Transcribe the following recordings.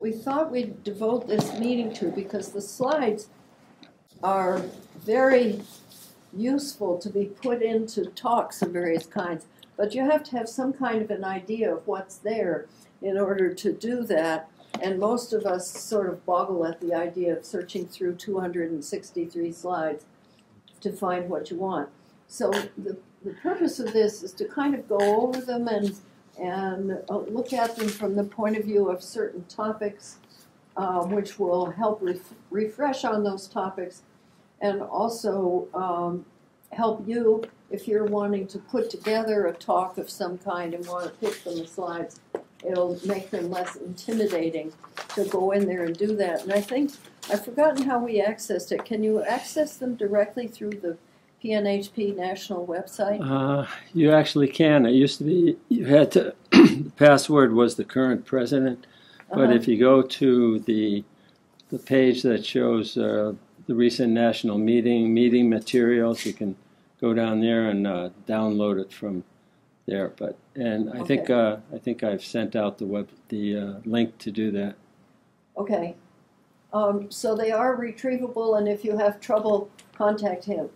we thought we'd devote this meeting to, because the slides are very useful to be put into talks of various kinds, but you have to have some kind of an idea of what's there in order to do that. And most of us sort of boggle at the idea of searching through 263 slides to find what you want. So the purpose of this is to kind of go over them and look at them from the point of view of certain topics, which will help refresh on those topics, and also help you if you're wanting to put together a talk of some kind and want to pick from the slides. It'll make them less intimidating to go in there and do that. And I think, I've forgotten how we accessed it. Can you access them directly through the PNHP national website? You actually can. It used to be, you had to, the password was the current president, but if you go to the page that shows the recent national meeting materials, you can go down there and download it from there. I think I've sent out the link to do that. Okay. So they are retrievable, and if you have trouble, contact him.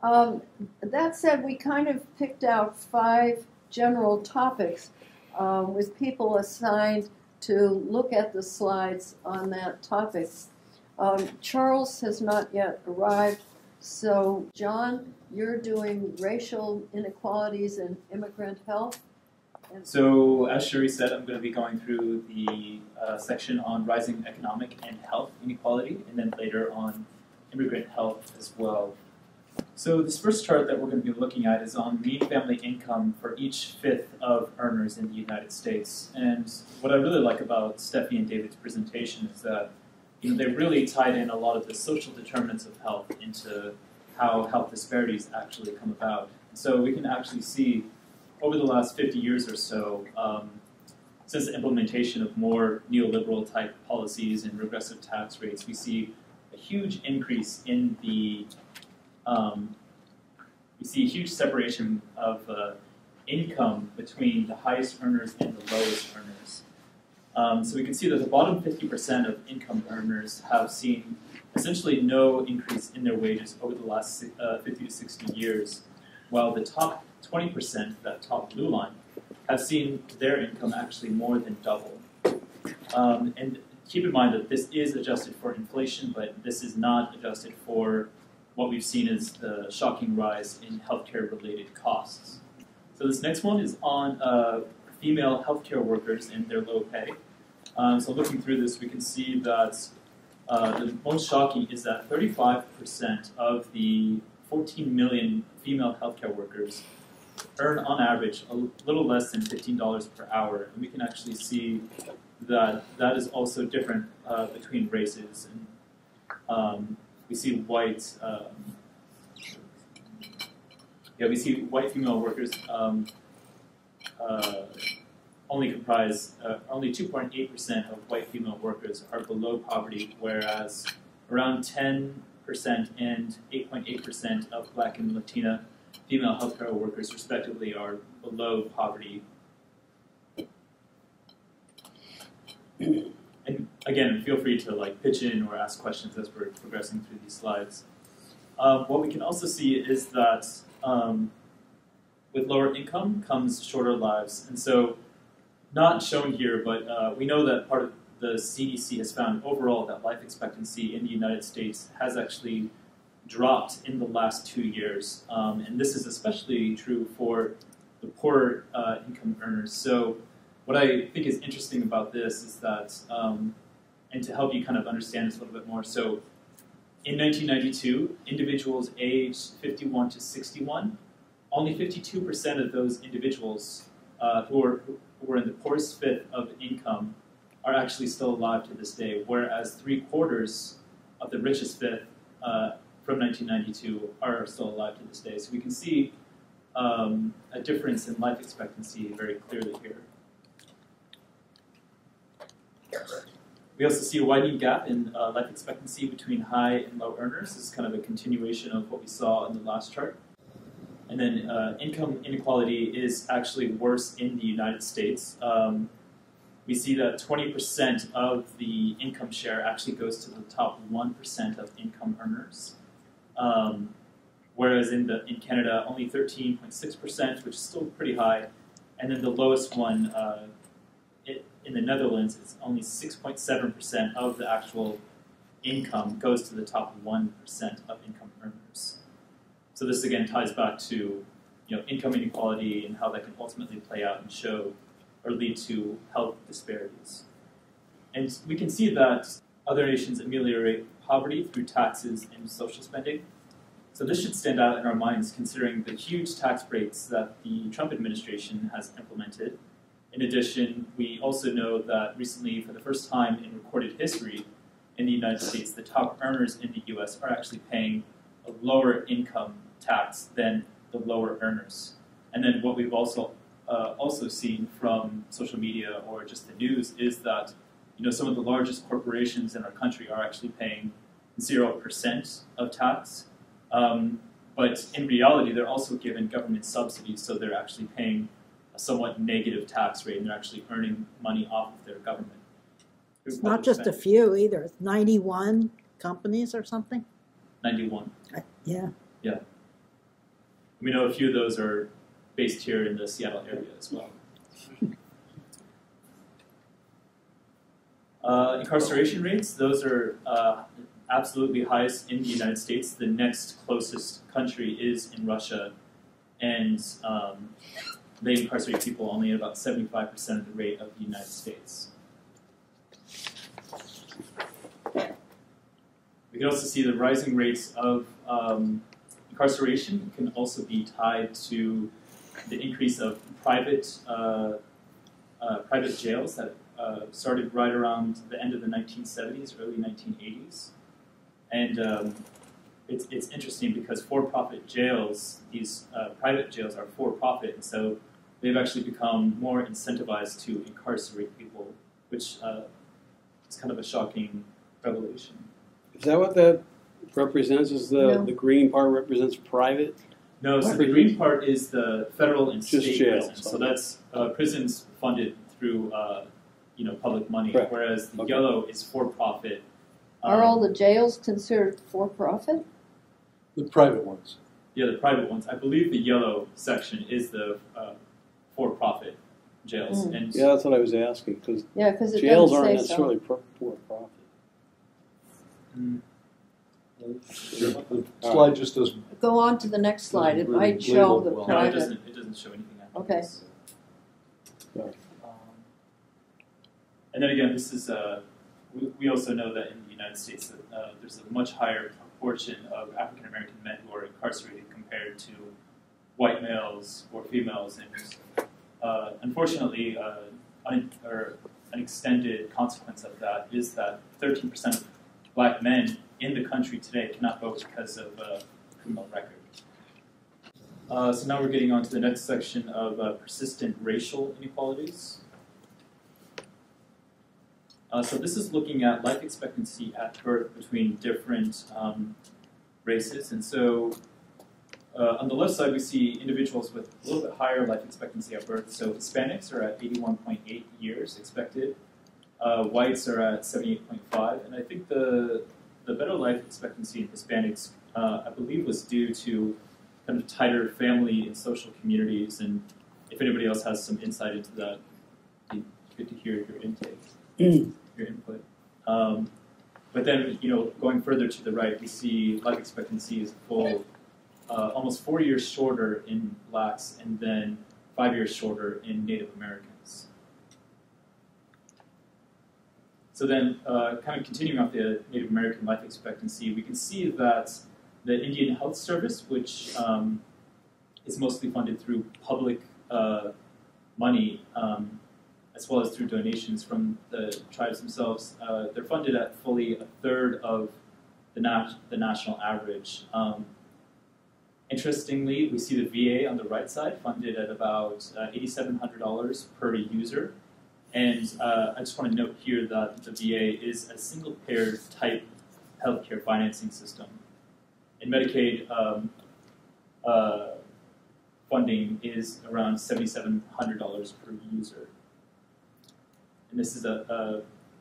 That said, we kind of picked out 5 general topics with people assigned to look at the slides on that topic. Charles has not yet arrived, so John, you're doing racial inequalities and immigrant health. So, as Sherry said, I'm going to be going through the section on rising economic and health inequality, and then later on immigrant health as well. So this first chart that we're going to be looking at is on mean family income for each fifth of earners in the United States. And what I really like about Steffi and David's presentation is that they really tied in a lot of the social determinants of health into how health disparities actually come about. And so we can actually see over the last 50 years or so, since the implementation of more neoliberal type policies and regressive tax rates, we see a huge increase in the, we see a huge separation of income between the highest earners and the lowest earners. So we can see that the bottom 50% of income earners have seen essentially no increase in their wages over the last 50 to 60 years, while the top 20%, that top blue line, have seen their income actually more than double. And keep in mind that this is adjusted for inflation, but this is not adjusted for what we've seen as the shocking rise in healthcare-related costs. So this next one is on female healthcare workers and their low pay. So looking through this, we can see that the most shocking is that 35% of the 14 million female healthcare workers earn on average a little less than $15 per hour. And we can actually see that that is also different between races. And we see white, we see white female workers only comprise, only 2.8% of white female workers are below poverty, whereas around 10% and 8.8% of Black and Latina female healthcare workers, respectively, are below poverty. And again, feel free to pitch in or ask questions as we're progressing through these slides. What we can also see is that with lower income comes shorter lives. And so, not shown here, but we know that part of the CDC has found overall that life expectancy in the United States has actually dropped in the last 2 years. And this is especially true for the poorer income earners. So what I think is interesting about this is that, and to help you kind of understand this a little bit more, so in 1992, individuals aged 51 to 61, only 52% of those individuals who were in the poorest fifth of income are actually still alive to this day, whereas 3/4 of the richest fifth from 1992 are still alive to this day. So we can see a difference in life expectancy very clearly here. We also see a widening gap in life expectancy between high and low earners. This is kind of a continuation of what we saw in the last chart. And then income inequality is actually worse in the United States. We see that 20% of the income share actually goes to the top 1% of income earners, whereas in Canada, only 13.6%, which is still pretty high. And then the lowest one in the Netherlands is only 6.7% of the actual income goes to the top 1% of income earners. So this again ties back to income inequality and how that can ultimately play out and show or lead to health disparities. And we can see that other nations ameliorate poverty through taxes and social spending. So this should stand out in our minds considering the huge tax breaks that the Trump administration has implemented. In addition, we also know that recently, for the first time in recorded history in the United States, the top earners in the US are actually paying a lower income tax than the lower earners. And then what we've also seen from social media or just the news is that some of the largest corporations in our country are actually paying 0% of tax. But in reality, they're also given government subsidies, so they're actually paying a somewhat negative tax rate, and they're actually earning money off of their government. It's not just a few either. It's 91 companies or something. 91. Yeah. Yeah. We know a few of those are based here in the Seattle area as well. Incarceration rates, those are absolutely highest in the United States. The next closest country is in Russia, and they incarcerate people only at about 75% of the rate of the United States. We can also see the rising rates of incarceration can also be tied to the increase of private jails that started right around the end of the 1970s, early 1980s. And it's interesting because for-profit jails, these private jails are for-profit, and so they've actually become more incentivized to incarcerate people, which is kind of a shocking revelation. Is that what that represents? Is the green part represents private? No, so the green part is the federal and just state jails, prisons. So that's prisons funded through public money, Correct. whereas the yellow is for-profit. Are all the jails considered for-profit? The private ones. Yeah, the private ones. I believe the yellow section is the for-profit jails. Mm. And Yeah, that's what I was asking, because Yeah, because it jails doesn't aren't say so. necessarily for-profit. The slide just doesn't. Go on to the next slide. It Doesn't might really show label the well. no, it private. doesn't show anything after Okay. this. Right. And then again, this is we also know that in the United States that there's a much higher proportion of African American men who are incarcerated compared to white males or females, and unfortunately, an extended consequence of that is that 13% of black men in the country today cannot vote because of a criminal record. So now we're getting on to the next section of persistent racial inequalities. So this is looking at life expectancy at birth between different races. And so on the left side, we see individuals with a little bit higher life expectancy at birth. So Hispanics are at 81.8 years expected. Whites are at 78.5. And I think the better life expectancy in Hispanics, I believe, was due to kind of tighter family and social communities. And if anybody else has some insight into that, it'd be good to hear your intake. Your input. But then, going further to the right, we see life expectancy is almost 4 years shorter in blacks and then 5 years shorter in Native Americans. So then, kind of continuing off the Native American life expectancy, we can see that the Indian Health Service, which is mostly funded through public money, as well as through donations from the tribes themselves, they're funded at fully a third of the national average. Interestingly, we see the VA on the right side funded at about $8,700 per user. And I just want to note here that the VA is a single-payer type healthcare financing system. In Medicaid, funding is around $7,700 per user. And this is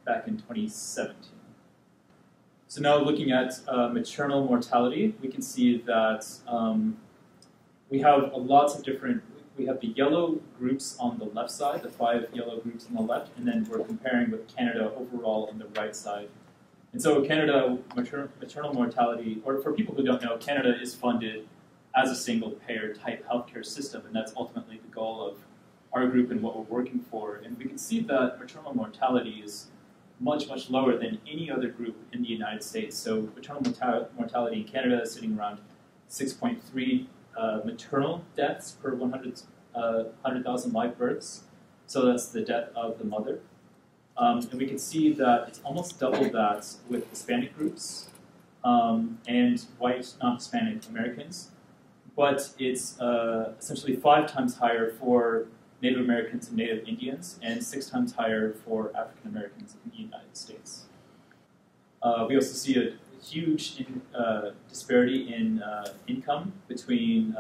back in 2017. So now looking at maternal mortality, we can see that we have lots of different, we have the yellow groups on the left side, the 5 yellow groups on the left, and then we're comparing with Canada overall on the right side. And so Canada, maternal mortality, or for people who don't know, Canada is funded as a single-payer type healthcare system, and that's ultimately the goal of our group and what we're working for. And we can see that maternal mortality is much, much lower than any other group in the United States. So maternal mortality in Canada is sitting around 6.3 maternal deaths per 100,000 live births. So that's the death of the mother. And we can see that it's almost double that with Hispanic groups and white non-Hispanic Americans. But it's essentially 5 times higher for Native Americans and Native Indians, and 6 times higher for African Americans in the United States. We also see a huge disparity in income between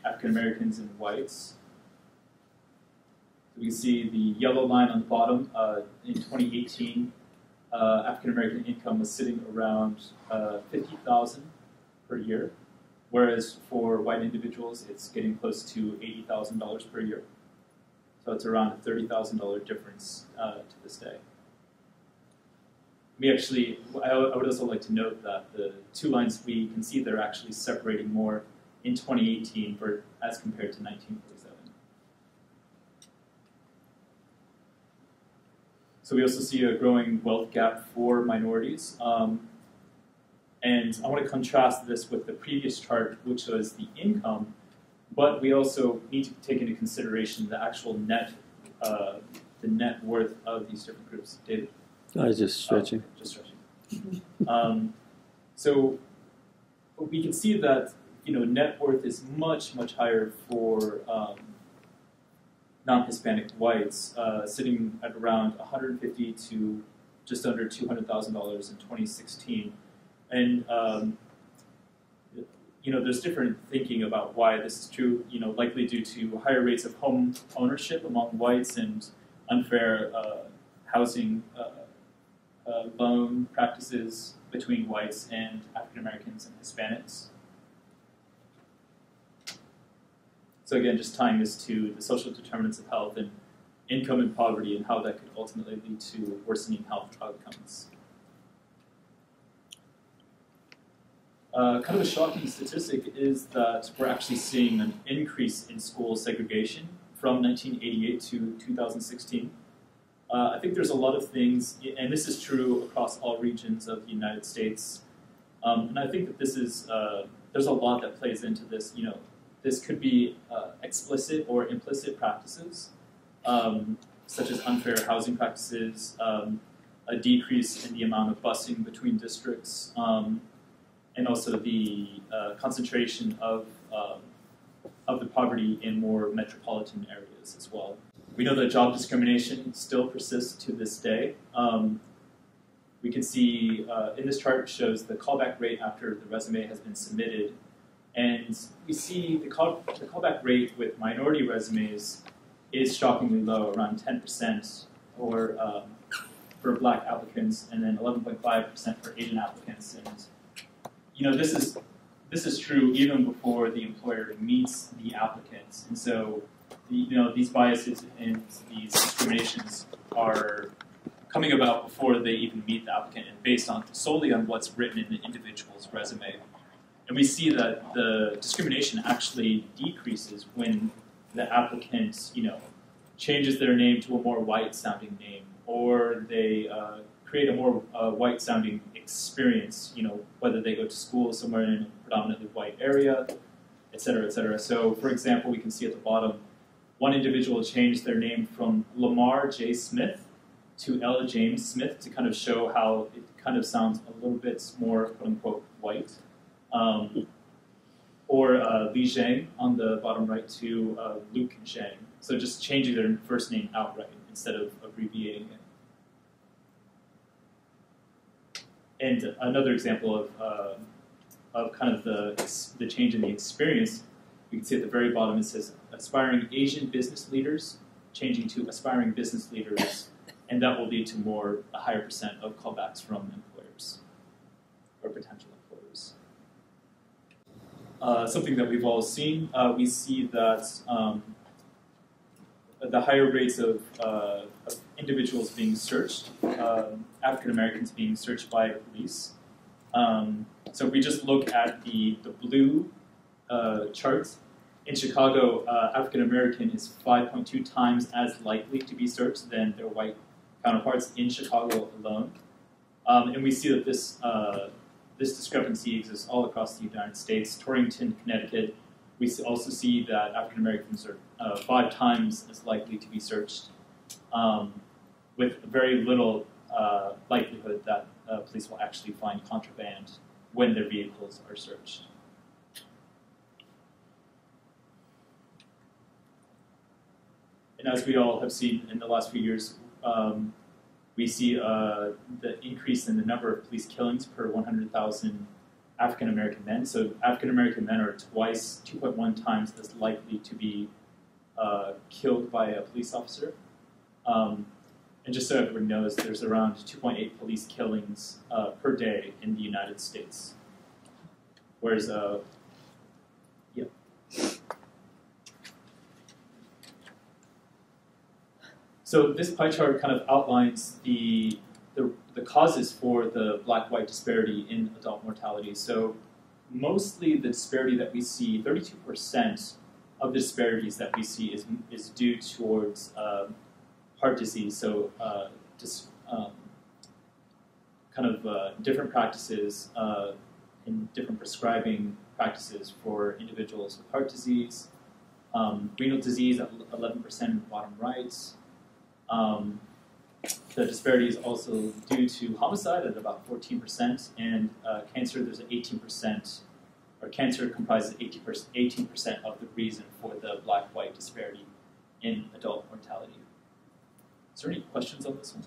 African Americans and whites. We see the yellow line on the bottom. In 2018, African American income was sitting around $50,000 per year, whereas for white individuals, it's getting close to $80,000 per year. So it's around a $30,000 difference to this day. I would also like to note that the 2 lines we can see they're actually separating more in 2018 as compared to 1947. So we also see a growing wealth gap for minorities. And I want to contrast this with the previous chart, which was the income. But we also need to take into consideration the actual net, the net worth of these different groups. David? I was just stretching. Just stretching. So we can see that net worth is much, much higher for non-Hispanic whites, sitting at around $150,000 to just under $200,000 in 2016, and there's different thinking about why this is true. Likely due to higher rates of home ownership among whites and unfair housing loan practices between whites and African Americans and Hispanics. So again, just tying this to the social determinants of health and income and poverty and how that could ultimately lead to worsening health outcomes. Kind of a shocking statistic is that we're actually seeing an increase in school segregation from 1988 to 2016. I think there's a lot of things, and this is true across all regions of the United States. And I think that this is there's a lot that plays into this. This could be explicit or implicit practices, such as unfair housing practices, a decrease in the amount of busing between districts, and also the concentration of the poverty in more metropolitan areas as well. We know that job discrimination still persists to this day. We can see in this chart shows the callback rate after the resume has been submitted. And we see the callback rate with minority resumes is shockingly low, around 10% for black applicants, and then 11.5% for Asian applicants. And this is true even before the employer meets the applicants. And so these biases and these discriminations are coming about before they even meet the applicant and based solely on what's written in the individual's resume. And we see that the discrimination actually decreases when the applicant, changes their name to a more white-sounding name, or they create a more white-sounding experience, whether they go to school somewhere in a predominantly white area, et cetera, et cetera. So, for example, we can see at the bottom, one individual changed their name from Lamar J. Smith to Ella James Smith to kind of show how it kind of sounds a little bit more, quote-unquote, white. Or Li Zhang on the bottom right to Luke Zhang. So just changing their first name outright instead of abbreviating it. And another example of kind of the change in the experience We can see at the very bottom it says aspiring Asian business leaders, changing to aspiring business leaders, and that will lead to a higher percent of callbacks from employers or potential employers. Something that we've all seen, we see that the higher rates of individuals being searched, African Americans being searched by police. So if we just look at the blue charts, in Chicago, African American is 5.2 times as likely to be searched than their white counterparts in Chicago alone. And we see that this discrepancy exists all across the United States. Torrington, Connecticut, we also see that African Americans are 5 times as likely to be searched, with very little likelihood that police will actually find contraband when their vehicles are searched. And as we all have seen in the last few years, we see the increase in the number of police killings per 100,000 African American men. So African American men are 2.1 times as likely to be killed by a police officer. And just so everyone knows, there's around 2.8 police killings per day in the United States. Whereas, yeah. So this pie chart kind of outlines the causes for the black-white disparity in adult mortality. So mostly the disparity that we see, 32% of the disparities that we see is due towards heart disease. So different practices and different prescribing practices for individuals with heart disease. Renal disease at 11% in the bottom right. The disparity is also due to homicide at about 14%, and cancer, there's an 18%, or cancer comprises 18% of the reason for the black-white disparity in adult mortality. Is there any questions on this one?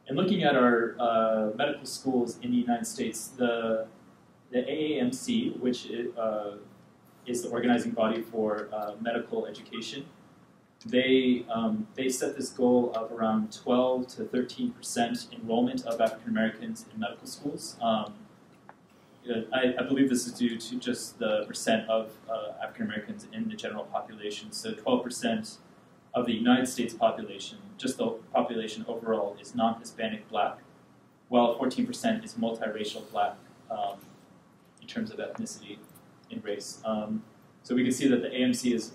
And looking at our medical schools in the United States, the AAMC, which is the organizing body for medical education, they set this goal of around 12 to 13% enrollment of African Americans in medical schools. I believe this is due to just the percent of African Americans in the general population. So 12% of the United States population, just the population overall, is non-Hispanic black, while 14% is multiracial black in terms of ethnicity and race. So we can see that the AMC has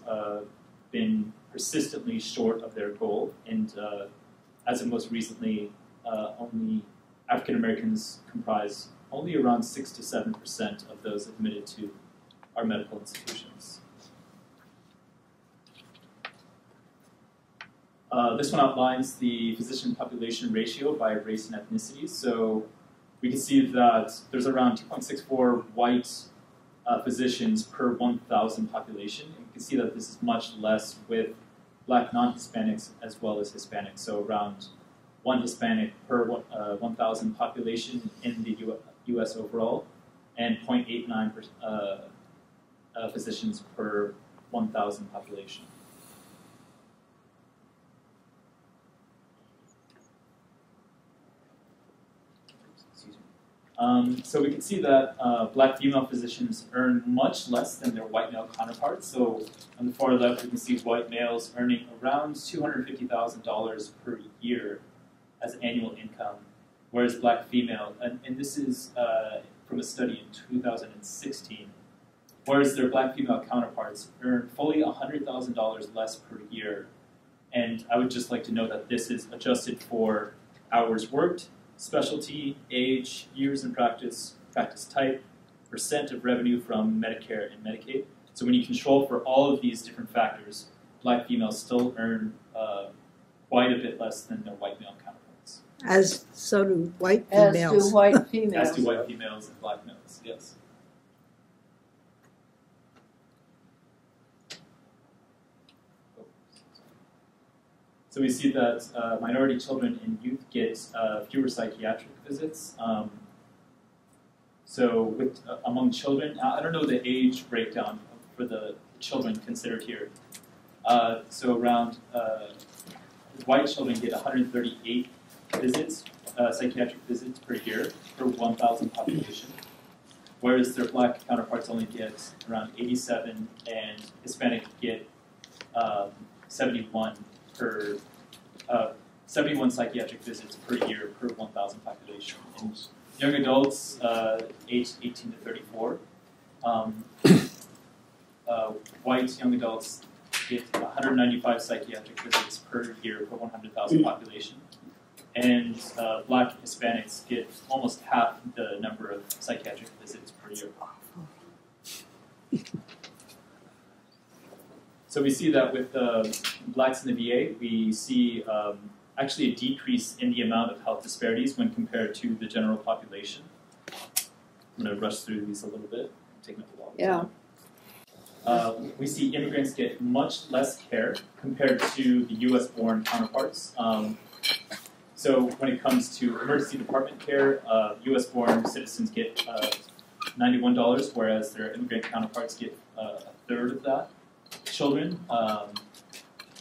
been persistently short of their goal, and as of most recently, only African Americans comprise only around 6 to 7% of those admitted to our medical institutions. This one outlines the physician population ratio by race and ethnicity. So we can see that there's around 2.64 white physicians per 1,000 population. And you can see that this is much less with black non-Hispanics as well as Hispanics. So around 1 Hispanic per 1,000 population in the U.S. overall, and 0.89 physicians per 1,000 population. So we can see that black female physicians earn much less than their white male counterparts. So on the far left, we can see white males earning around $250,000 per year as annual income, whereas black female, and this is from a study in 2016, whereas their black female counterparts earn fully $100,000 less per year. And I would just like to note that this is adjusted for hours worked, specialty, age, years in practice, practice type, percent of revenue from Medicare and Medicaid. So when you control for all of these different factors, black females still earn quite a bit less than their white male counterparts. As so do white females. As do white females. As do white females and black males, yes. So we see that minority children and youth get fewer psychiatric visits. So with among children, I don't know the age breakdown for the children considered here. So around white children get 138 visits, psychiatric visits per year per 1,000 population, whereas their black counterparts only get around 87, and Hispanic get 71 psychiatric visits per year per 1,000 population. And young adults aged 18 to 34, white young adults get 195 psychiatric visits per year per 100,000 population. And black Hispanics get almost half the number of psychiatric visits per year. So we see that with blacks in the VA, we see actually a decrease in the amount of health disparities when compared to the general population. I'm going to rush through these a little bit, taking up a lot of time. We see immigrants get much less care compared to the US-born counterparts. So when it comes to emergency department care, US-born citizens get $91, whereas their immigrant counterparts get a third of that. Children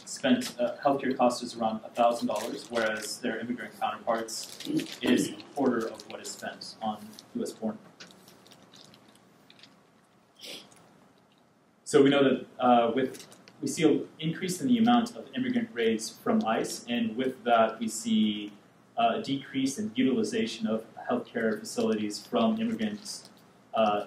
spent healthcare costs is around $1,000, whereas their immigrant counterparts is a quarter of what is spent on US-born. So we know that we see an increase in the amount of immigrant raids from ICE, and with that we see a decrease in utilization of healthcare facilities from immigrant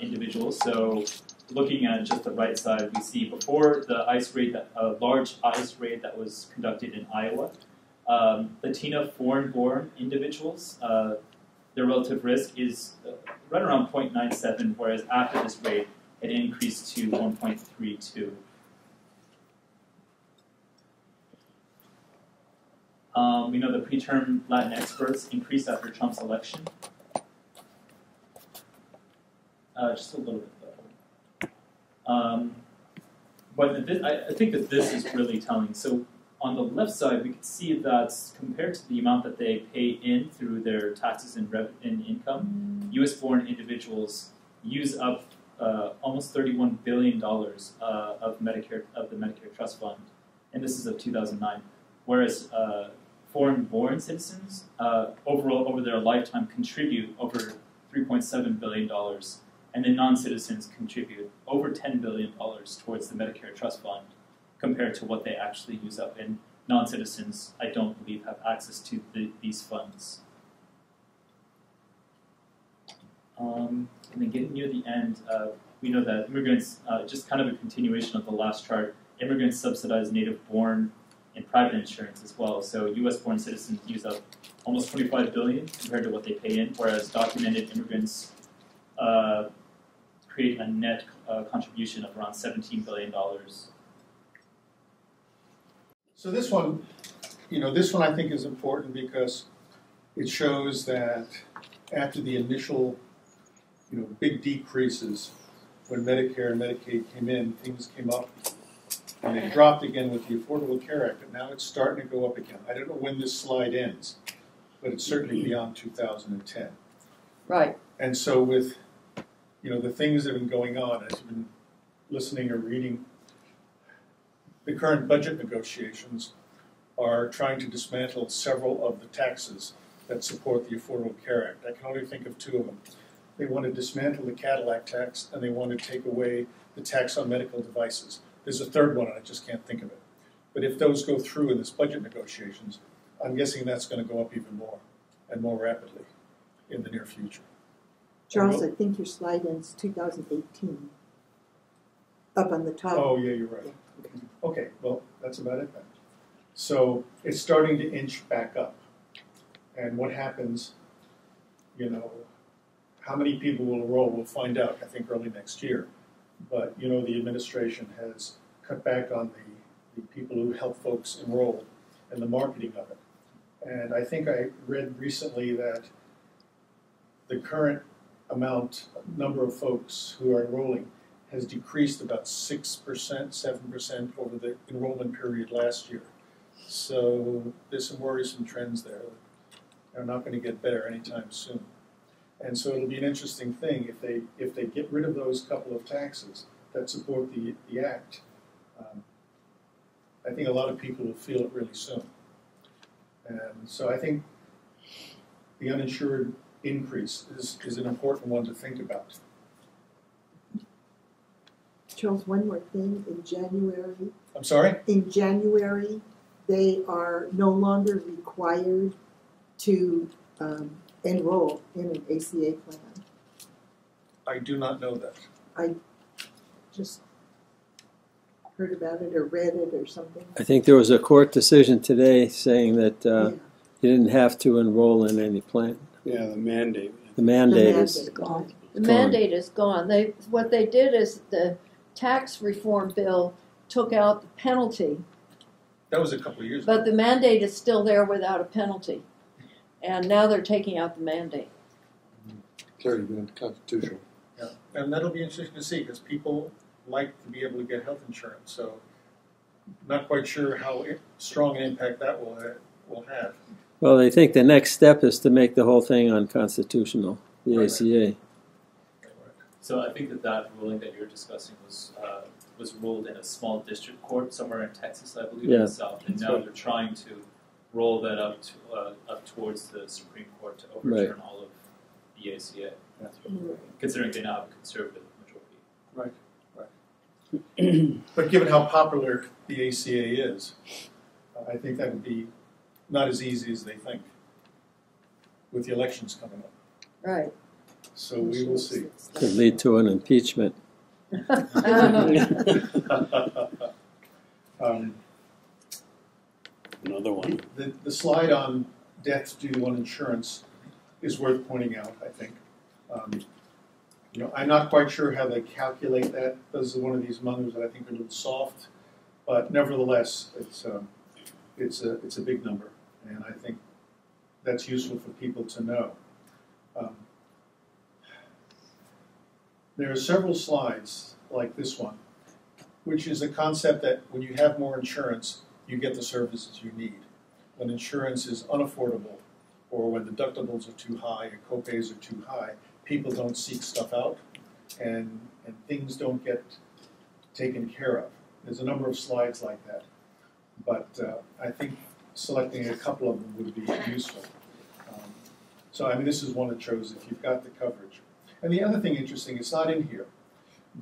individuals. So looking at just the right side, we see before the ICE raid, large ICE raid that was conducted in Iowa, Latina foreign-born individuals, their relative risk is right around 0.97, whereas after this raid, it increased to 1.32. We know the preterm Latinx births increased after Trump's election. Just a little bit though. But I think that this is really telling. So on the left side, we can see that compared to the amount that they pay in through their taxes and income, U.S.-born individuals use up almost $31 billion of the Medicare Trust Fund, and this is of 2009. Whereas foreign-born citizens, overall over their lifetime, contribute over $3.7 billion, and then non-citizens contribute over $10 billion towards the Medicare Trust Fund, compared to what they actually use up. And non-citizens, I don't believe, have access to these funds. And then getting near the end, we know that immigrants, just kind of a continuation of the last chart, immigrants subsidize native-born and private insurance as well. So U.S.-born citizens use up almost $25 billion compared to what they pay in, whereas documented immigrants create a net contribution of around $17 billion. So this one, this one I think is important because it shows that after the initial, big decreases when Medicare and Medicaid came in, things came up and they dropped again with the Affordable Care Act, but now it's starting to go up again. I don't know when this slide ends, but it's certainly beyond 2010. Right. And so with, the things that have been going on, as you've been listening or reading, the current budget negotiations are trying to dismantle several of the taxes that support the Affordable Care Act. I can only think of two of them. They want to dismantle the Cadillac tax, and they want to take away the tax on medical devices. There's a third one, and I just can't think of it. But if those go through in this budget negotiations, I'm guessing that's going to go up even more and more rapidly in the near future. Charles, I think your slide ends 2018. Up on the top. Oh, yeah, you're right. Okay, well, that's about it then. So it's starting to inch back up. And what happens, how many people will enroll, we'll find out, I think, early next year. But, the administration has cut back on the people who help folks enroll and the marketing of it. And I think I read recently that the current number of folks who are enrolling has decreased about 6%, 7% over the enrollment period last year. So there's some worrisome trends there. They're not going to get better anytime soon. And so it'll be an interesting thing if they get rid of those couple of taxes that support the act. I think a lot of people will feel it really soon. And so I think the uninsured increase is an important one to think about. Charles, one more thing. In January, I'm sorry? in January, they are no longer required to enroll in an ACA plan. I do not know that. I just heard about it or read it or something. I think there was a court decision today saying that Yeah. you didn't have to enroll in any plan. Yeah, the mandate. The mandate The is mandate. gone. The mandate is gone. What they did is the tax reform bill took out the penalty, That was a couple of years ago. but the mandate is still there without a penalty. And now they're taking out the mandate. It's already been constitutional. Yeah. And that'll be interesting to see because people like to be able to get health insurance. So not quite sure how strong an impact that will have. Well, they think the next step is to make the whole thing unconstitutional, the Right. ACA. So I think that ruling that you're discussing was ruled in a small district court somewhere in Texas, I believe, in Yeah. the South, and now they're trying to roll that up towards the Supreme Court to overturn all of the ACA, considering they now have a conservative majority. But given how popular the ACA is, I think that would be not as easy as they think with the elections coming up. Right. So we will see. Could lead to an impeachment. Another one. The slide on deaths due to uninsurance is worth pointing out, I think. I'm not quite sure how they calculate that. Those are one of these numbers that I think are a little soft, but nevertheless, it's a big number, and I think that's useful for people to know. There are several slides like this one, which is a concept that when you have more insurance, you get the services you need. When insurance is unaffordable, or when deductibles are too high and copays are too high, people don't seek stuff out, and things don't get taken care of. There's a number of slides like that, but I think selecting a couple of them would be useful. So this is one that shows if you've got the coverage. And the other thing interesting, it's not in here,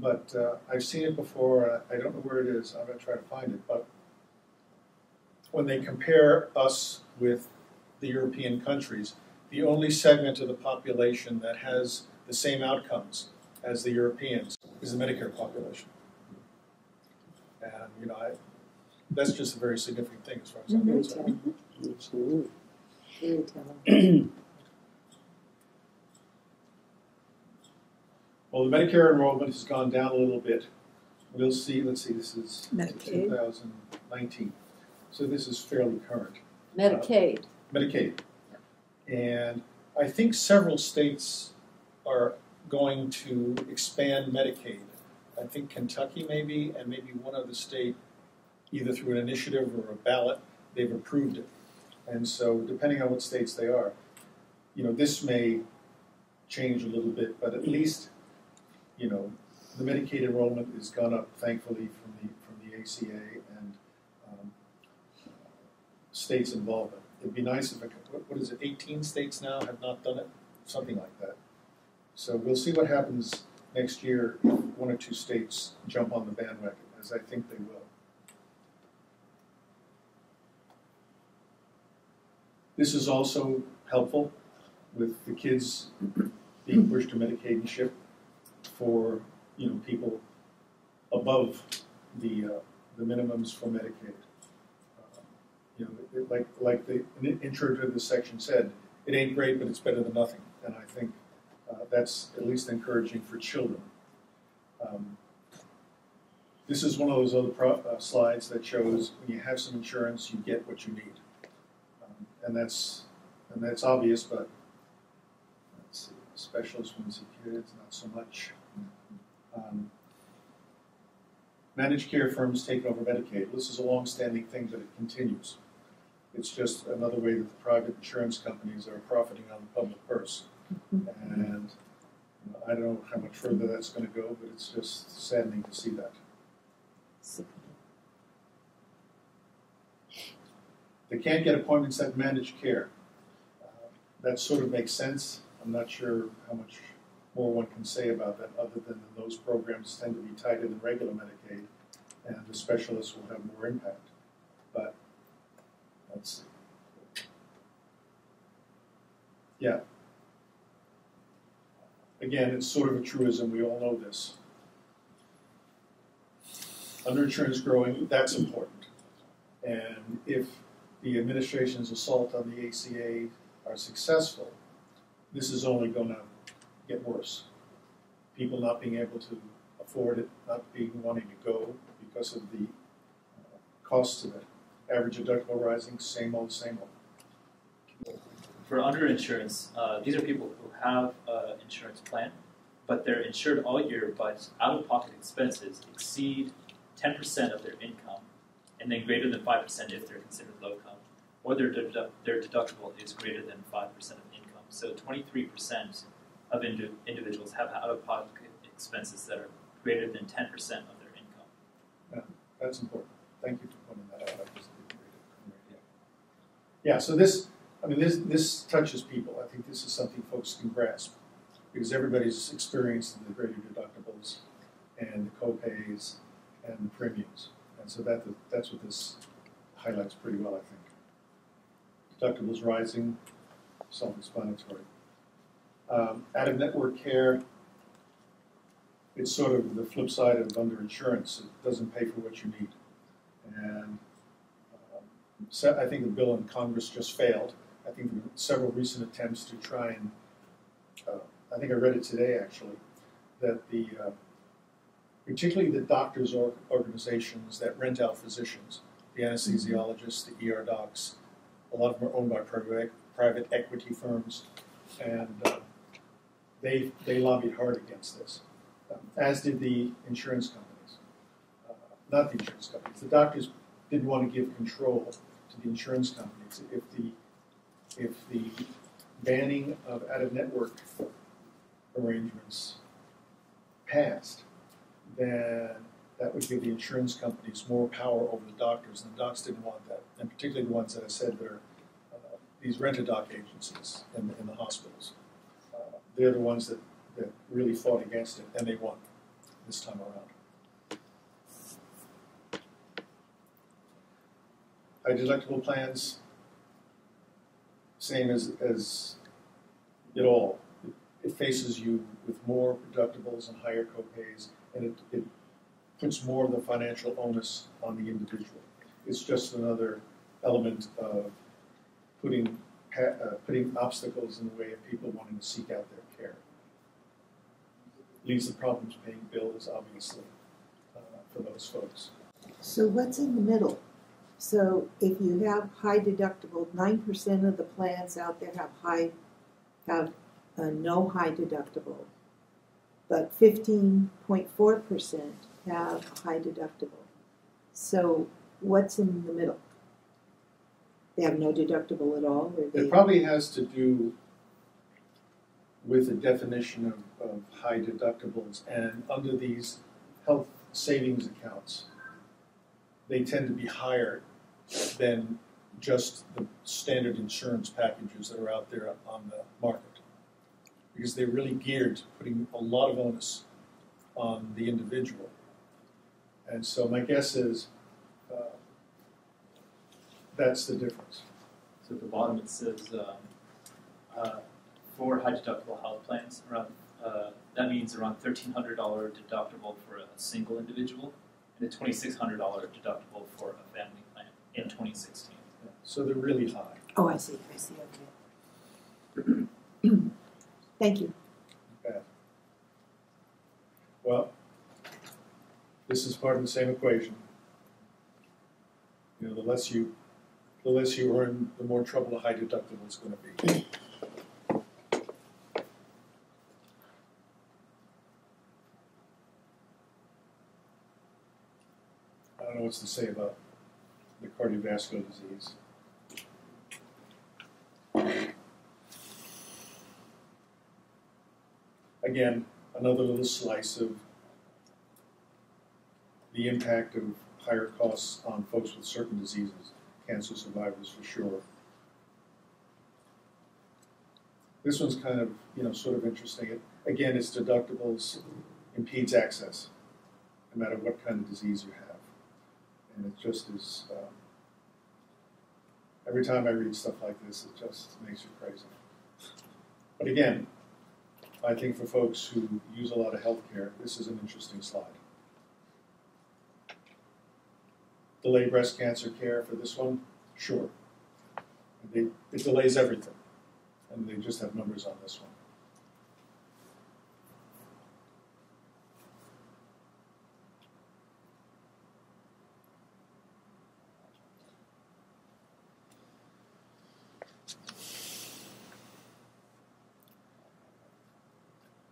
but I've seen it before. I don't know where it is. I'm going to try to find it. But when they compare us with the European countries, the only segment of the population that has the same outcomes as the Europeans is the Medicare population. And, that's just a very significant thing as far as I'm concerned. Absolutely. Very telling. Well, the Medicare enrollment has gone down a little bit. We'll see, this is Medicaid. 2019. So this is fairly current. Medicaid. Medicaid. And I think several states are going to expand Medicaid. I think Kentucky maybe, and maybe one other state, either through an initiative or a ballot, they've approved it. And so depending on what states they are, this may change a little bit, but at least the Medicaid enrollment has gone up, thankfully, from the ACA and states' involvement. It'd be nice if, 18 states now have not done it? Something like that. So we'll see what happens next year if one or two states jump on the bandwagon, as I think they will. This is also helpful with the kids being pushed to Medicaid for people above the minimums for Medicaid. Like the intro to this section said, it ain't great, but it's better than nothing. And I think that's at least encouraging for children. This is one of those other slides that shows when you have some insurance, you get what you need. And that's obvious, but let's see, specialists when you see kids, not so much. Managed care firms taking over Medicaid. This is a long-standing thing, but it continues. It's just another way that the private insurance companies are profiting on the public purse. And I don't know how much further that's going to go, but it's just saddening to see that. They can't get appointments at managed care. That sort of makes sense. I'm not sure how much more one can say about that other than those programs tend to be tighter than regular Medicaid, and the specialists will have more impact. But let's see. Yeah. Again, it's sort of a truism. We all know this. Underinsurance growing, that's important. And if the administration's assault on the ACA are successful, this is only going to get worse. People not being able to afford it, not wanting to go because of the costs of it. Average deductible rising, same old, same old. For underinsurance, these are people who have an insurance plan, but they're insured all year, but out-of-pocket expenses exceed 10% of their income, and then greater than 5% if they're considered low-income, or their deductible is greater than 5% of income. So 23% of individuals have out-of-pocket expenses that are greater than 10% of their income. Yeah, that's important. Thank you for pointing that out. Yeah, so this touches people. I think this is something folks can grasp because everybody's experienced the greater deductibles and the co-pays and the premiums. And so that's what this highlights pretty well, I think. Deductibles rising, self-explanatory. Out-of-network care, it's sort of the flip side of underinsurance. It doesn't pay for what you need. And so I think the bill in Congress just failed. I think there were several recent attempts to try and, I think I read it today actually, that particularly the doctors' organizations that rent out physicians, the anesthesiologists, the ER docs, a lot of them are owned by private equity firms, and they lobbied hard against this, as did the insurance companies. Not the insurance companies. The doctors didn't want to give control to the insurance companies. If the banning of out-of-network arrangements passed, then that would give the insurance companies more power over the doctors, and the docs didn't want that, and particularly the ones that I said that are these rent-a-doc agencies in the hospitals. They're the ones that really fought against it, and they won this time around. High deductible plans, same as it all. It faces you with more deductibles and higher copays, and it puts more of the financial onus on the individual. It's just another element of putting obstacles in the way of people wanting to seek out their care. Leaves the problems paying bills, obviously, for those folks. So what's in the middle? So if you have high deductible, 9% of the plans out there have a no high deductible, but 15.4% have a high deductible. So what's in the middle? They have no deductible at all? Or It probably has to do with the definition of high deductibles, and under these health savings accounts, they tend to be higher than just the standard insurance packages that are out there on the market, because they're really geared to putting a lot of onus on the individual. And so my guess is that's the difference. So at the bottom it says for high deductible health plans, that means around $1,300 deductible for a single individual and a $2,600 deductible for a family plan in 2016. Yeah. So they're really high. Oh, I see, okay. Thank you. Okay. Well, this is part of the same equation. You know, the less you earn, the more trouble a high deductible is going to be. I don't know what to say about the cardiovascular disease. again, another little slice of the impact of higher costs on folks with certain diseases, cancer survivors for sure. This one's kind of, sort of interesting. Again, its deductibles impedes access, no matter what kind of disease you have. And it just is, every time I read stuff like this, it just makes you crazy. But again, I think for folks who use a lot of healthcare, this is an interesting slide. Delay breast cancer care for this one? Sure. It delays everything. And they just have numbers on this one.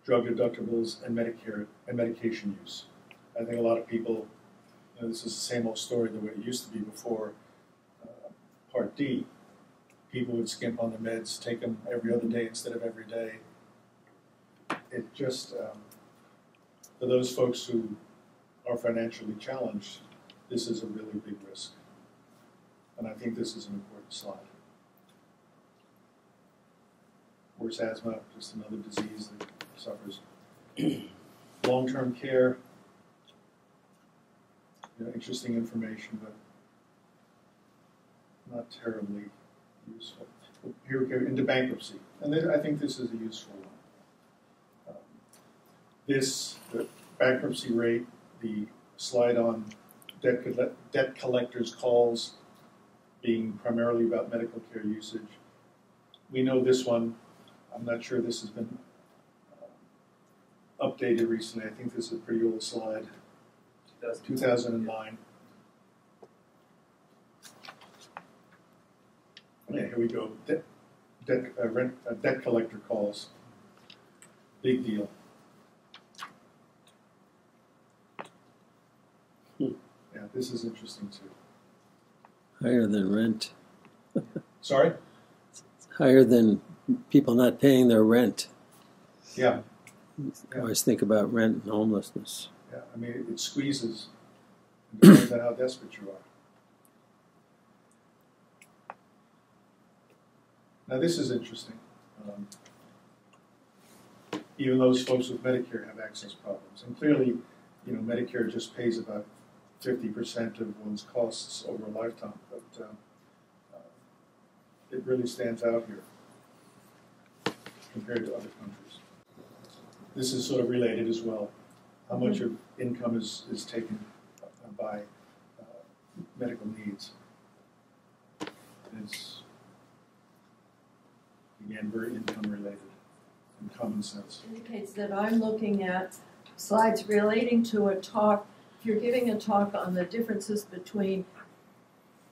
Drug deductibles and Medicare and medication use. I think a lot of people, this is the same old story the way it used to be before Part D. People would skimp on the meds, take them every other day instead of every day. It just, for those folks who are financially challenged, this is a really big risk. And I think this is an important slide. Worse asthma, just another disease that suffers. Long-term care, interesting information, but not terribly useful. Here we go into bankruptcy, and I think this is a useful one. The bankruptcy rate, the slide on debt collectors' calls being primarily about medical care usage. We know this one. I'm not sure this has been updated recently. I think this is a pretty old slide. 2009. Yeah, here we go. Debt collector calls. Big deal. Yeah, this is interesting too. Higher than rent. Sorry? Higher than people not paying their rent. Yeah. I always think about rent and homelessness. Yeah, I mean, it squeezes. It depends on how desperate you are. Now, this is interesting. Even those folks with Medicare have access problems. And clearly, Medicare just pays about 50% of one's costs over a lifetime. But it really stands out here compared to other countries. This is sort of related as well. How much of income is taken by medical needs? It's, again, very income related and common sense. Indicates that I'm looking at slides relating to a talk. If you're giving a talk on the differences between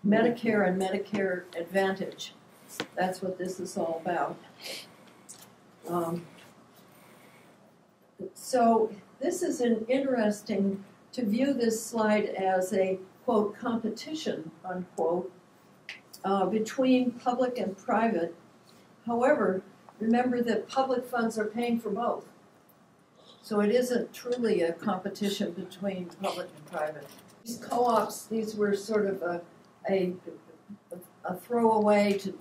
Medicare and Medicare Advantage, that's what this is all about. So this is an interesting to view this slide as a, quote, competition, unquote, between public and private. However, remember that public funds are paying for both. So it isn't truly a competition between public and private. These co-ops, these were sort of a throwaway to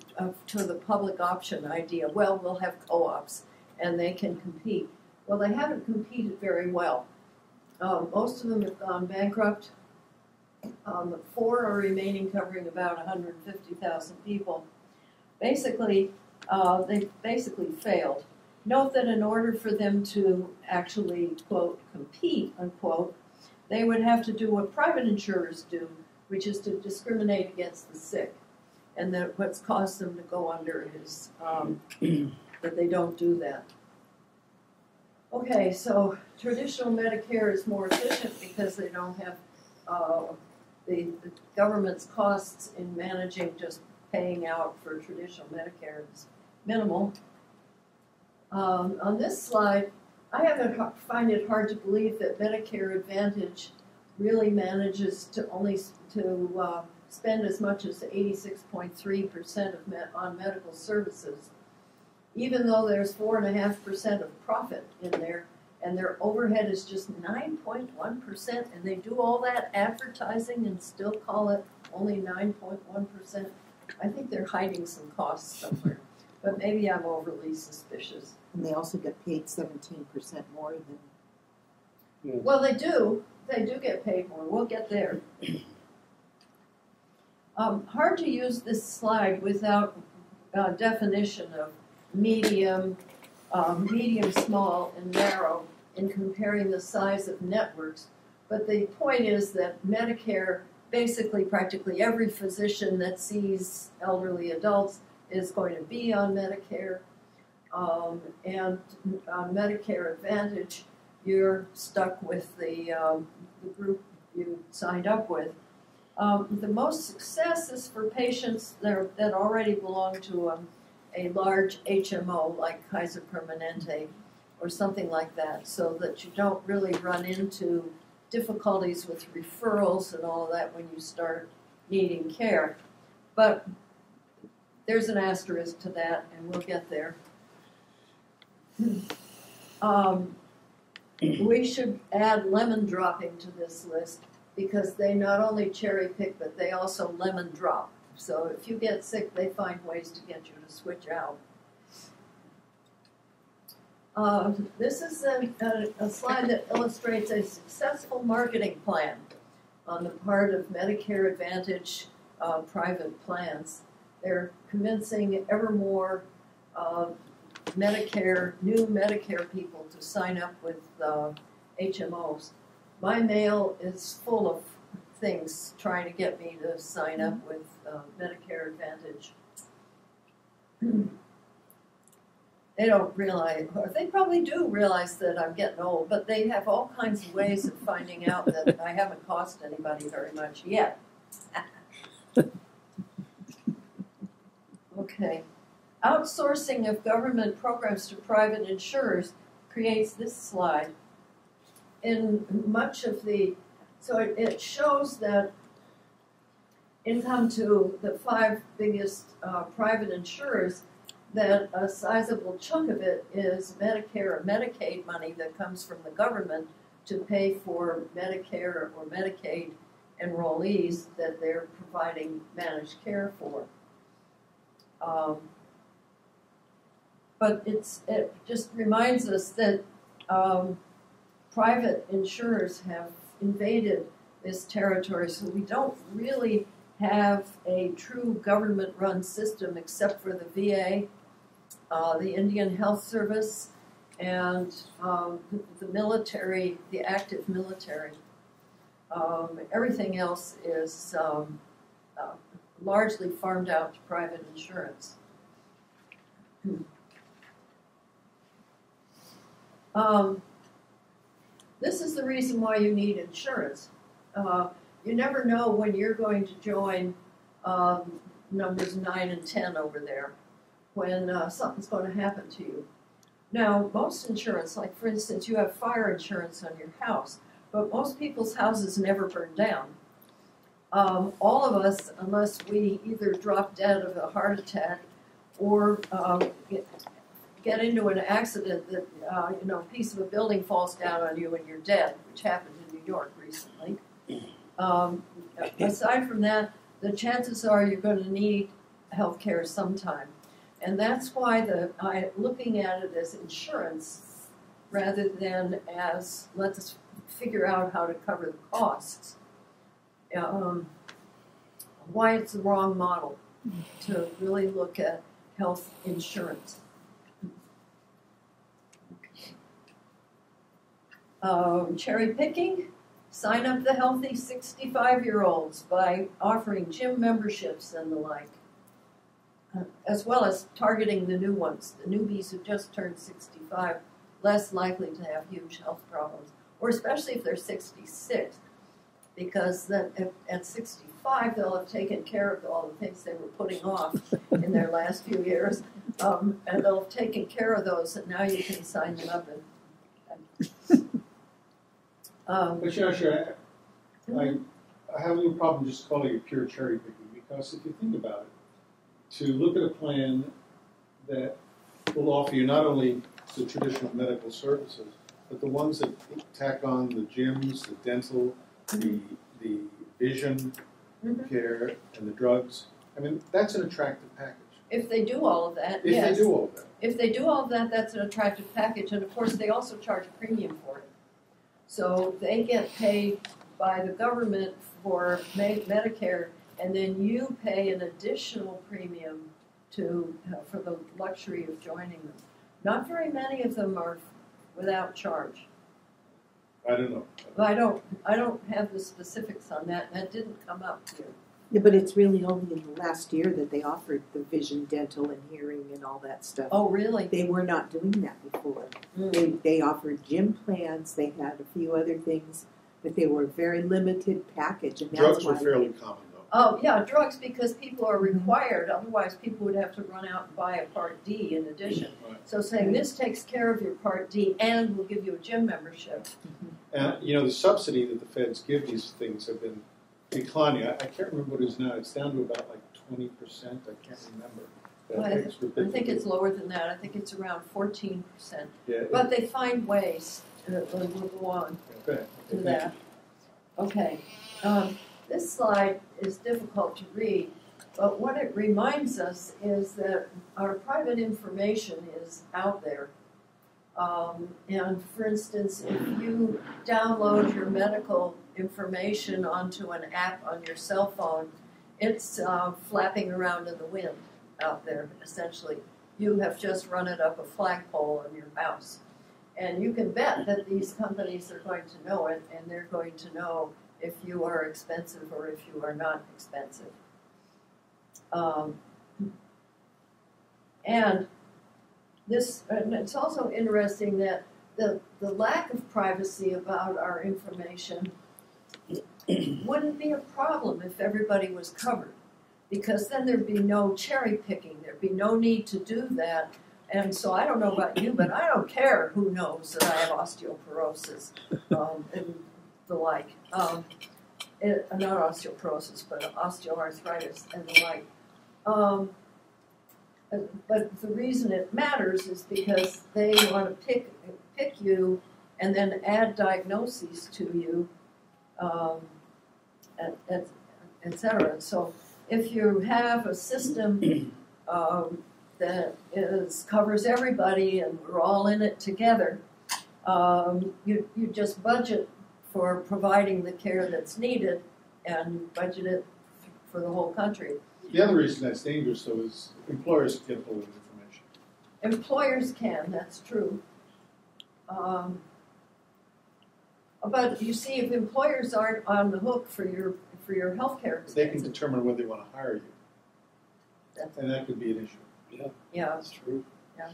the public option idea. Well, we'll have co-ops and they can compete. Well, they haven't competed very well. Most of them have gone bankrupt. 4 are remaining, covering about 150,000 people. Basically, they basically failed. Note that in order for them to actually, quote, compete, unquote, they would have to do what private insurers do, which is to discriminate against the sick. And that what's caused them to go under is that they don't do that. Okay, so traditional Medicare is more efficient because they don't have the government's costs in managing just paying out for traditional Medicare is minimal. On this slide, I find it hard to believe that Medicare Advantage really manages to only spend as much as 86.3% on medical services, even though there's 4.5% of profit in there, and their overhead is just 9.1%, and they do all that advertising and still call it only 9.1%. I think they're hiding some costs somewhere, but maybe I'm overly suspicious. And they also get paid 17% more than. Well, they do. They do get paid more. We'll get there. Hard to use this slide without definition of medium, medium, small, and narrow in comparing the size of networks. But the point is that Medicare, basically practically every physician that sees elderly adults is going to be on Medicare. And Medicare Advantage, you're stuck with the group you signed up with. The most success is for patients that already belong to a large HMO like Kaiser Permanente or something like that, so that you don't really run into difficulties with referrals and all of that when you start needing care. But there's an asterisk to that, and we'll get there. We should add lemon dropping to this list because they not only cherry pick, but they also lemon drop. So if you get sick, they find ways to get you to switch out. This is a slide that illustrates a successful marketing plan on the part of Medicare Advantage private plans. They're convincing ever more new Medicare people to sign up with HMOs. My mail is full of things trying to get me to sign up with Medicare Advantage. They don't realize, or they probably do realize that I'm getting old, but they have all kinds of ways of finding out that I haven't cost anybody very much yet. Okay. Outsourcing of government programs to private insurers creates this slide. In much of so it shows that income to the 5 biggest private insurers, that a sizable chunk of it is Medicare or Medicaid money that comes from the government to pay for Medicare or Medicaid enrollees that they're providing managed care for. But it just reminds us that private insurers have invaded this territory, so we don't really have a true government-run system except for the VA, the Indian Health Service, and the military, the active military. Everything else is largely farmed out to private insurance. This is the reason why you need insurance. You never know when you're going to join numbers 9 and 10 over there, when something's going to happen to you. Now, most insurance, like for instance, you have fire insurance on your house, but most people's houses never burn down. All of us, unless we either drop dead of a heart attack or get into an accident that a piece of a building falls down on you and you're dead, which happened in New York recently. Aside from that, the chances are you're going to need health care sometime. And that's why looking at it as insurance rather than as let's figure out how to cover the costs. Why it's the wrong model to really look at health insurance. Cherry picking, sign up the healthy 65-year-olds by offering gym memberships and the like, as well as targeting the new ones, the newbies who just turned 65, less likely to have huge health problems, or especially if they're 66, because then at 65 they'll have taken care of all the things they were putting off in their last few years, and they'll have taken care of those, and now you can sign them up and But Shasha, I have a little problem just calling it pure cherry picking, because if you think about it, to look at a plan that will offer you not only the traditional medical services, but the ones that tack on the gyms, the dental, the vision care, and the drugs. I mean, that's an attractive package. If they do all of that, If yes. they do all of that. If they do all of that, that's an attractive package, and of course, they also charge a premium for it. So they get paid by the government for Medicare, and then you pay an additional premium for the luxury of joining them. Not very many of them are without charge. I don't know. I don't have the specifics on that. That didn't come up here. Yeah, but it's really only in the last year that they offered the vision, dental, and hearing and all that stuff. Oh, really? They were not doing that before. They offered gym plans. They had a few other things, but they were a very limited package, and that's Drugs why were fairly common, though. Oh, yeah, drugs, because people are required. Otherwise, people would have to run out and buy a Part D in addition. Right. So saying this takes care of your Part D and we'll give you a gym membership. And, the subsidy that the feds give these things have been declining. I can't remember what it is now. It's down to about like 20%. I can't remember. I think it's lower than that. I think it's around 14%. Yeah, But they find ways to go on okay. to that. Okay. This slide is difficult to read, but what it reminds us is that our private information is out there. And for instance, if you download your medical information onto an app on your cell phone, it's flapping around in the wind out there, essentially. You have just run it up a flagpole on your house. And you can bet that these companies are going to know it, and they're going to know if you are expensive or if you are not expensive. And it's also interesting that the lack of privacy about our information wouldn't be a problem if everybody was covered, because then there'd be no cherry picking, there'd be no need to do that. And so I don't know about you, but I don't care who knows that I have osteoporosis and the like. Not osteoporosis, but osteoarthritis and the like. But the reason it matters is because they want to pick you and then add diagnoses to you, et cetera. So if you have a system that covers everybody and we're all in it together, you just budget for providing the care that's needed and budget it for the whole country. The other reason that's dangerous, though, is employers can get hold of information. Employers can, that's true. But you see, if employers aren't on the hook for your health care expenses, They can determine whether they want to hire you. And that could be an issue. Yeah. That's true. Yeah.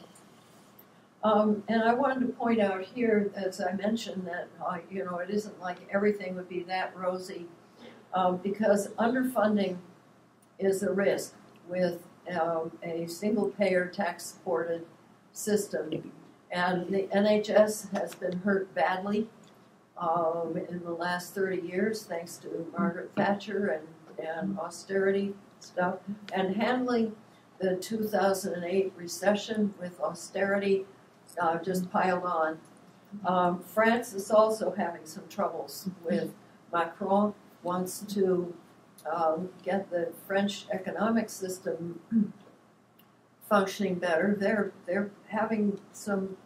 And I wanted to point out here, as I mentioned, that it isn't like everything would be that rosy, because underfunding is a risk with a single-payer, tax-supported system, and the NHS has been hurt badly in the last 30 years, thanks to Margaret Thatcher and austerity stuff, and handling the 2008 recession with austerity just piled on. France is also having some troubles with Macron wants to get the French economic system functioning better. They're having some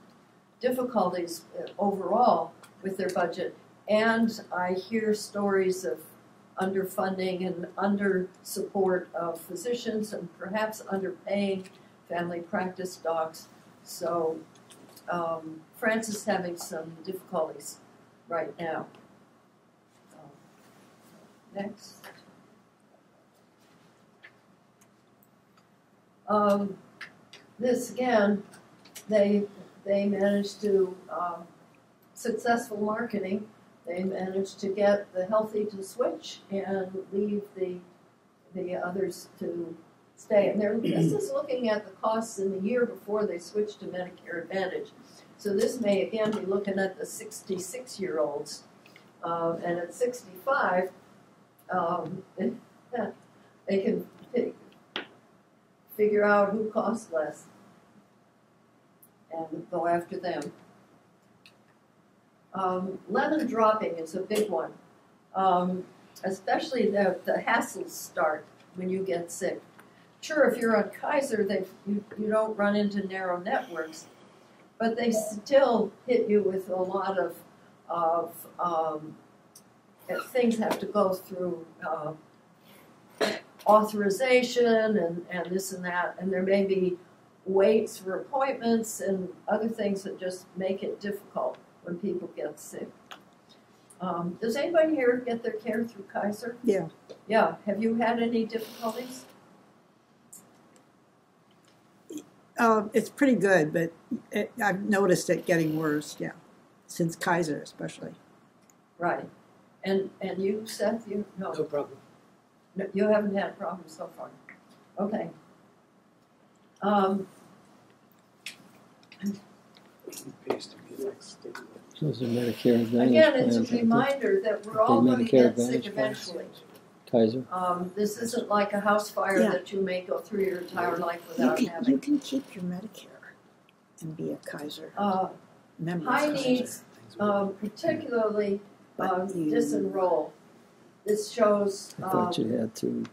difficulties overall with their budget, and I hear stories of underfunding and under support of physicians and perhaps underpaying family practice docs. So France is having some difficulties right now. Next. This again, they managed to successful marketing. They managed to get the healthy to switch and leave the others to stay. And this is looking at the costs in the year before they switched to Medicare Advantage. So this may again be looking at the 66-year-olds, and at 65, they can figure out who costs less. and go after them. Lemon dropping is a big one. Especially the hassles start when you get sick. Sure, if you're on Kaiser, you don't run into narrow networks, but they still hit you with a lot of things have to go through authorization and this and that, and there may be waits for appointments and other things that just make it difficult when people get sick. Does anybody here get their care through Kaiser? Yeah. Yeah. Have you had any difficulties? It's pretty good, but I've noticed it getting worse, yeah, since Kaiser especially. Right. And you, Seth, you no problem. No, you haven't had problems so far. Okay. Those are Medicare Advantage Again, it's a plans, aren't they? reminder that we're all going to Medicare get Advantage sick plans? eventually. Kaiser. This isn't like a house fire Yeah. that you may go through your entire life You without can, having. you can keep your Medicare and be a Kaiser member. High of Kaiser. needs, particularly But you- disenroll. This shows, I thought you had to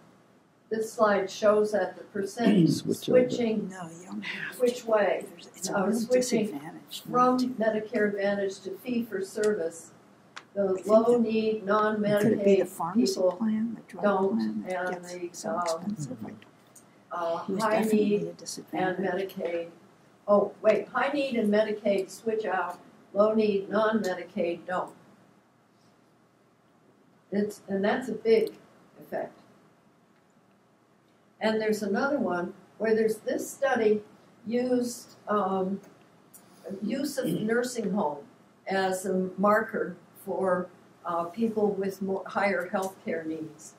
this slide shows that the percent switch over. switching No, you don't have which to. way? It's No, a real switching disadvantage. From not to. Medicare Advantage to fee-for-service, the think low-need, Could it be the non-Medicaid pharmacy people, plan, the drug don't, plan that and gets the, so expensive? It was high definitely need a and disadvantage. Medicaid. Oh, wait, high need and Medicaid switch out, low need, non-Medicaid don't. And that's a big effect. And there's another one where there's this study used use of nursing home as a marker for people with higher health care needs.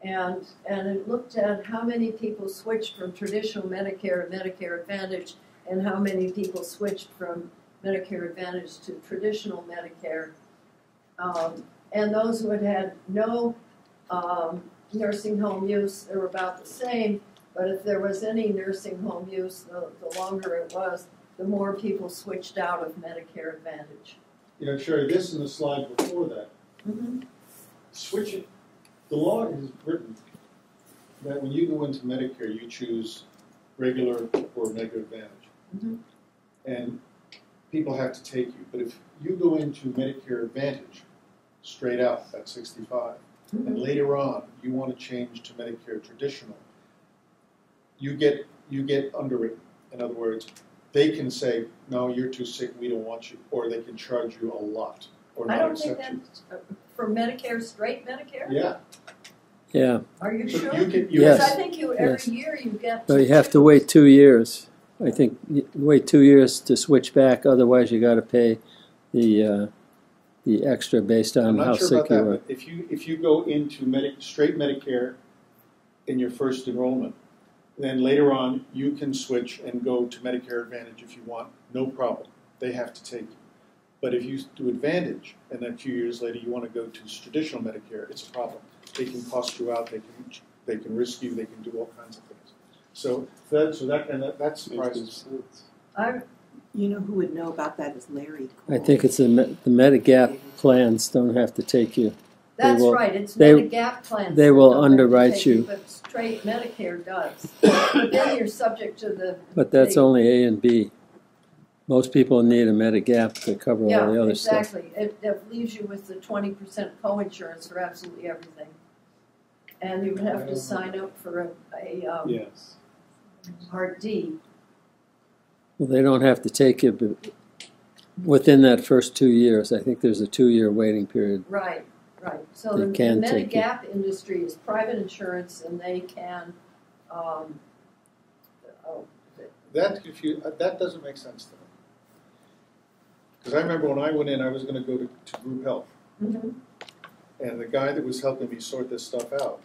And it looked at how many people switched from traditional Medicare and Medicare Advantage and how many people switched from Medicare Advantage to traditional Medicare. And those who had had no nursing home use, they were about the same, but if there was any nursing home use, the longer it was, the more people switched out of Medicare Advantage. You know, Sherry, this in the slide before that, Mm-hmm. switching, the law is written that when you go into Medicare, you choose regular or Medicare Advantage. Mhm. And people have to take you. But if you go into Medicare Advantage straight out at 65, and later on you want to change to Medicare Traditional, you get underwritten. In other words, they can say, no, you're too sick, we don't want you, or they can charge you a lot, or I not don't think accept you. that's for Medicare, straight Medicare? Yeah. Yeah, Are you So sure? you can, you Because Yes. I think every Yes. year you get. but you have to wait 2 years. I think you wait 2 years to switch back. Otherwise, you got to pay the extra based I'm on not how sure sick about you that, were. but if you go into straight Medicare in your first enrollment, then later on you can switch and go to Medicare Advantage if you want, no problem. They have to take you. But if you do Advantage and then a few years later you want to go to traditional Medicare, it's a problem. They can cost you out, they can risk you, they can do all kinds of things. So that surprises me. You know who would know about that is Larry. I think it's the Medigap plans don't have to take you. That's will- right, it's they- Medigap plans. they that will don't have to underwrite take you. But straight Medicare does. But then you're subject to the. But that's the- only A and B. Most people need a Medigap to cover all the Yeah, other stuff. exactly. It leaves you with the 20% co-insurance for absolutely everything. And you would have to sign up for a Yes. Part D. Well, they don't have to take you but within that first 2 years. I think there's a 2-year waiting period. Right, right. So They the can take it. Medigap industry is private insurance, and they can. That doesn't make sense to me. Because I remember when I went in, I was going to go to group health. Mhm. And the guy that was helping me sort this stuff out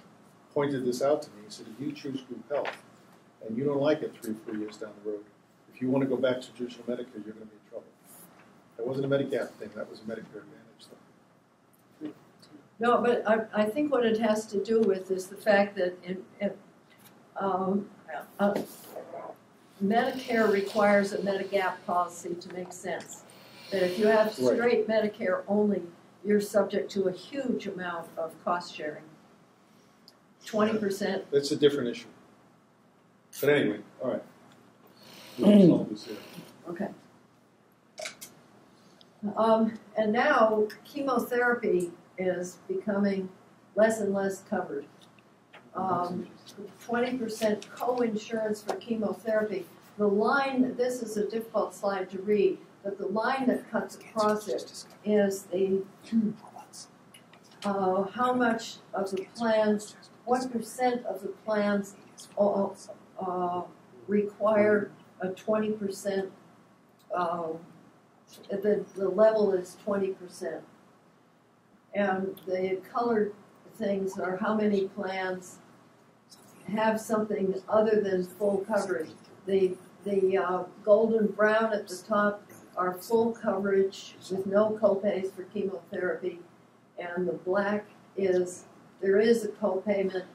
pointed this out to me. He said, if you choose group health and you don't like it 3 or 4 years down the road, if you want to go back to traditional Medicare, you're going to be in trouble. That wasn't a Medigap thing, that was a Medicare Advantage thing. No, but I think what it has to do with is the fact that Medicare requires a Medigap policy to make sense. That if you have straight Medicare only, you're subject to a huge amount of cost sharing. 20%. That's a different issue. But anyway, all right. We'll solve this here. Okay. And now chemotherapy is becoming less and less covered. 20% co-insurance for chemotherapy. The line, this is a difficult slide to read, but the line that cuts across it is the how much of the plans, what percent of the plans require a 20%, the level is 20%. And the colored things are how many plans have something other than full coverage. The golden brown at the top are full coverage with no copays for chemotherapy, and the black is there is a copayment,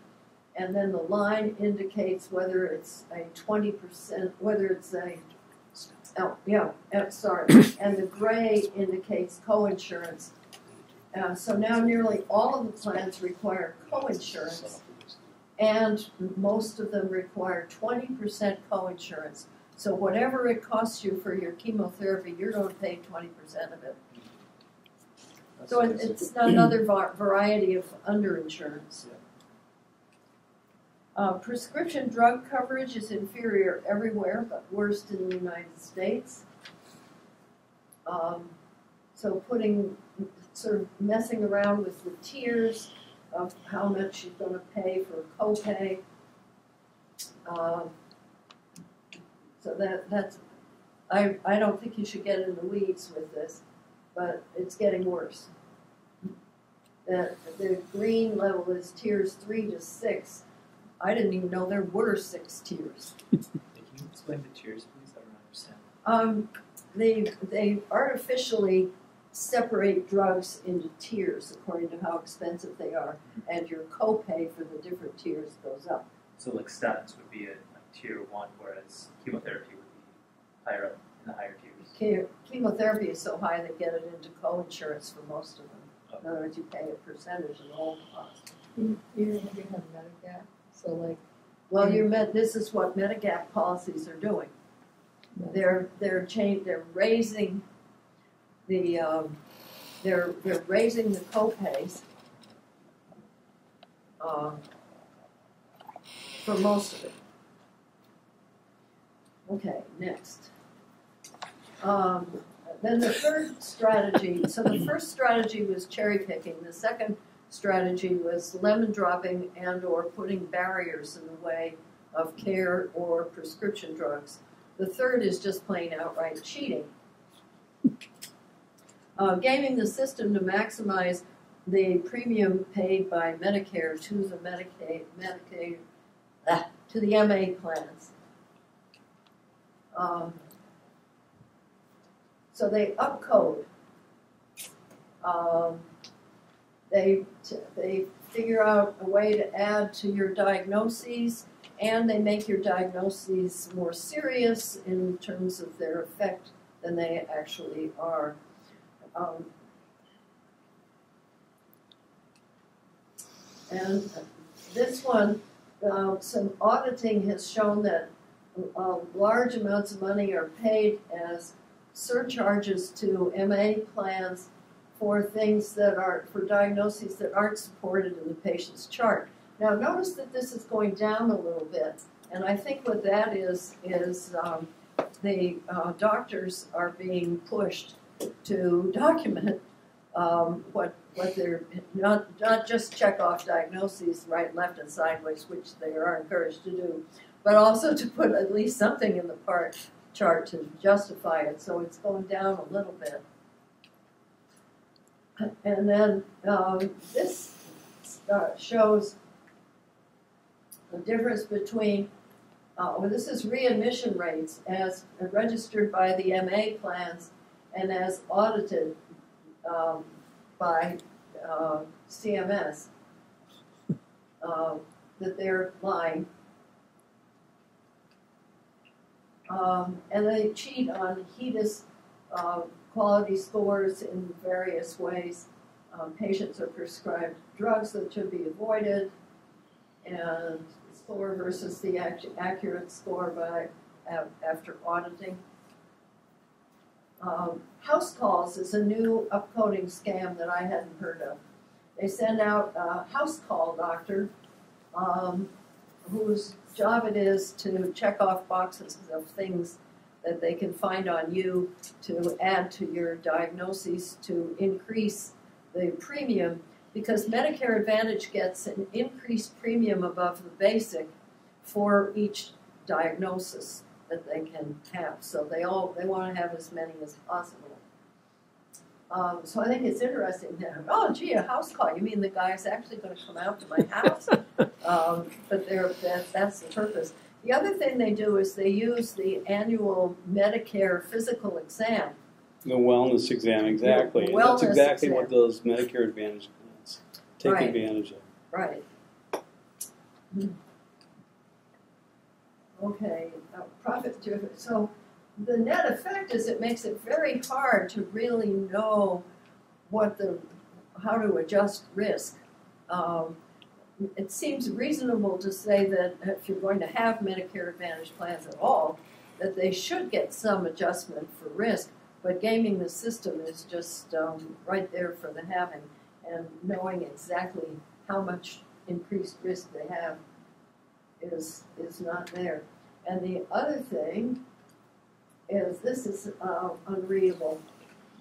and then the line indicates whether it's a 20%, whether it's a and the gray indicates coinsurance. So now nearly all of the plans require coinsurance, and most of them require 20% coinsurance. So whatever it costs you for your chemotherapy, you're going to pay 20% of it. So it's another variety of underinsurance. Prescription drug coverage is inferior everywhere, but worst in the United States. So sort of messing around with the tiers of how much you're going to pay for copay. So that's, I don't think you should get in the weeds with this, but it's getting worse. The green level is tiers 3 to 6. I didn't even know there were 6 tiers. Can you explain the tiers, please? I don't understand. They artificially separate drugs into tiers according to how expensive they are, and your copay for the different tiers goes up. So like statins would be a tier 1, whereas chemotherapy would be higher up in the higher tiers. Chemotherapy is so high they get it into co-insurance for most of them. In other words, you pay a percentage of the whole cost. You have Medicare, so like. Well, this is what Medigap policies are doing. They're raising the they're raising the copays for most of it. Okay, next. Then the third strategy, so the first strategy was cherry picking. The second strategy was lemon dropping and or putting barriers in the way of care or prescription drugs. The third is just plain outright cheating. Gaming the system to maximize the premium paid by Medicare to the to the MA plans. So they upcode. They figure out a way to add to your diagnoses, and they make your diagnoses more serious in terms of their effect than they actually are. And this one, some auditing has shown that large amounts of money are paid as surcharges to MA plans for things that are, for diagnoses that aren't supported in the patient's chart. Now notice that this is going down a little bit, and I think what that is the doctors are being pushed to document what they're, not just check off diagnoses right, left, and sideways, which they are encouraged to do, but also to put at least something in the chart to justify it, so it's going down a little bit. And then this shows the difference between, this is readmission rates as registered by the MA plans and as audited by CMS, that they're lying. And they cheat on HEDIS quality scores in various ways. Patients are prescribed drugs that should be avoided, and score versus the accurate score by after auditing. House calls is a new upcoding scam that I hadn't heard of. They send out a house call doctor whose job it is to check off boxes of things that they can find on you to add to your diagnoses to increase the premium, because Medicare Advantage gets an increased premium above the basic for each diagnosis that they can have. So they want to have as many as possible. So I think it's interesting that, oh gee, a house call. You mean the guy's actually going to come out to my house? But that's the purpose. The other thing they do is they use the annual Medicare physical exam. The wellness exam, exactly. The And that's wellness exactly exam. what those Medicare Advantage plans take Right. advantage of. Right. Okay, profit driven. So the net effect is it makes it very hard to really know how to adjust risk. It seems reasonable to say that if you're going to have Medicare Advantage plans at all, that they should get some adjustment for risk, but gaming the system is just right there for the having, and knowing exactly how much increased risk they have is not there. And the other thing is, this is unreadable,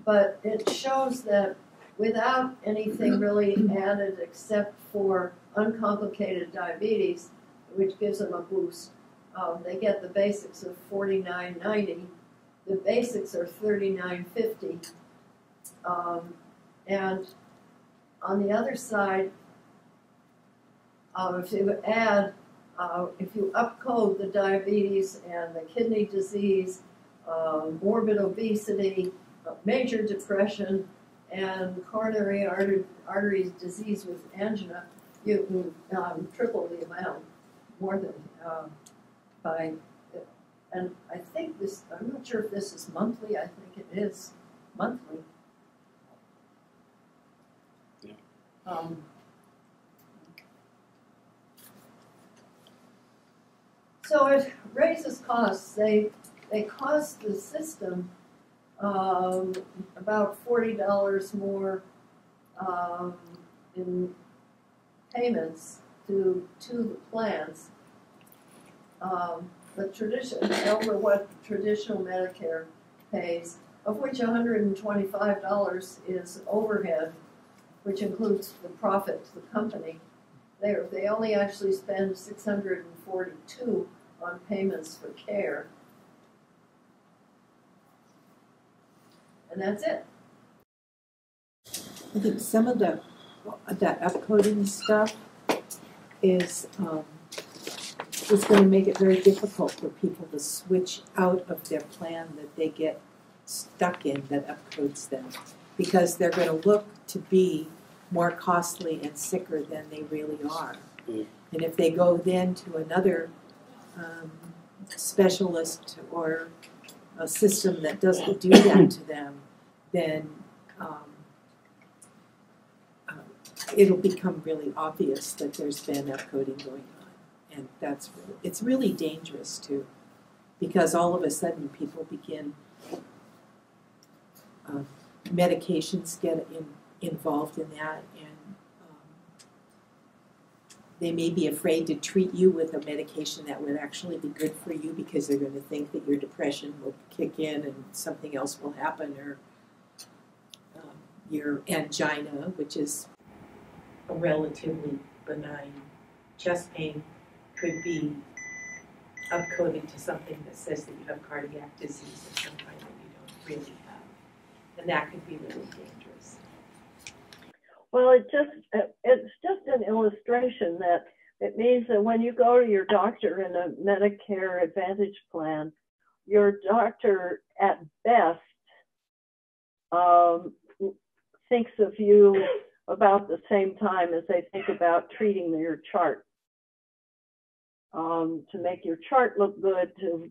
but it shows that without anything really added except for uncomplicated diabetes, which gives them a boost, they get the basics of $49.90. The basics are $39.50, and on the other side, if you add, if you upcode the diabetes and the kidney disease, morbid obesity, major depression, and coronary artery disease with angina, you can triple the amount, more than by, and I think this, I'm not sure if this is monthly, I think it is monthly. Yeah. So it raises costs. They cost the system about $40 more in payments to the plans. But over what traditional Medicare pays, of which $125 is overhead, which includes the profit to the company. They only actually spend $642 on payments for care. And that's it. I think some of that upcoding stuff is going to make it very difficult for people to switch out of their plan that they get stuck in that upcodes them, because they're going to look to be more costly and sicker than they really are. Mm. And if they go then to another specialist or a system that doesn't do that to them, then it'll become really obvious that there's been upcoding going on. And it's really dangerous too, because all of a sudden people begin, medications get involved in that, and they may be afraid to treat you with a medication that would actually be good for you, because they're going to think that your depression will kick in and something else will happen, or your angina, which is a relatively benign chest pain, could be upcoded to something that says that you have cardiac disease of some kind that you don't really have. And that could be really dangerous. Well, it's just an illustration that it means that when you go to your doctor in a Medicare Advantage plan, your doctor at best thinks of you about the same time as they think about treating your chart. To make your chart look good, to